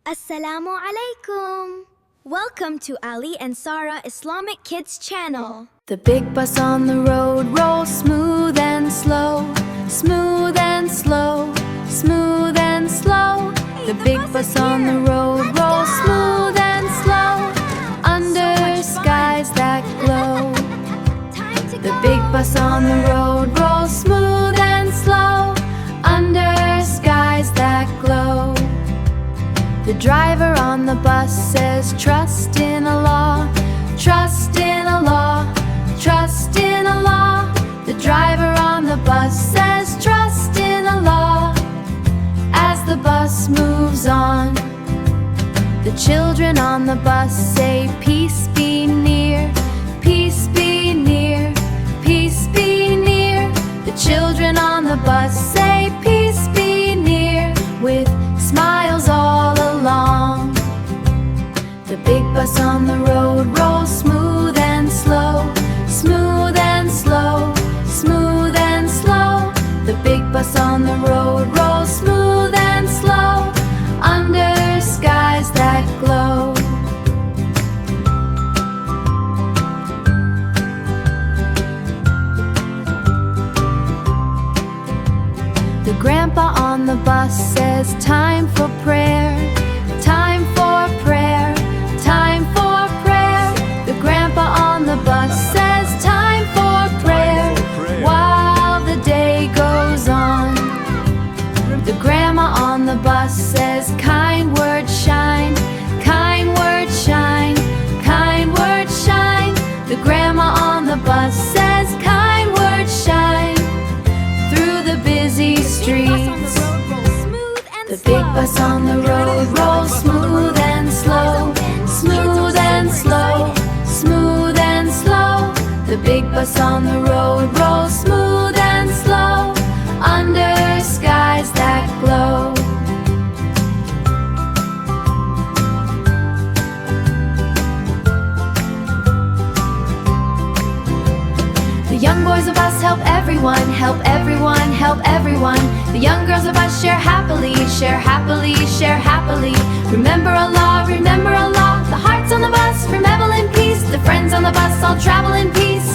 Assalamu alaikum. Welcome to Ali and Sarah Islamic Kids channel. The big bus on the road rolls smooth and slow, smooth and slow, smooth and slow. The big bus on the road rolls smooth and slow, under skies that glow. The big bus on the road rolls smooth and slow, under skies that glow. The driver on the bus says, trust in Allah, trust in Allah, trust in Allah. The driver on the bus says, trust in Allah, as the bus moves on. The children on the bus say, peace be near, peace be near, peace be near. The children on the bus say, peace be near, with smiles all along. The big bus on the road rolls smooth and slow, smooth and slow, smooth and slow. The big bus on the road rolls smooth and slow, under skies that glow. The grandpa on the bus says, time for prayer, time for prayer, time for prayer. The grandpa on the bus says, time for prayer, while the day goes on. The grandma on the bus says, kind words shine, kind words shine, kind words shine. The grandma on the bus says, kind words shine, through the busy streets. The big bus on the road rolls smooth and slow, smooth and slow, smooth and slow. The big bus on the road rolls smooth and slow, under skies that glow. The young boys of us help everyone, help everyone, help everyone. The young girls of us share happily, share happily, share happily. Remember Allah, remember Allah. The hearts on the bus revel in peace. The friends on the bus all travel in peace.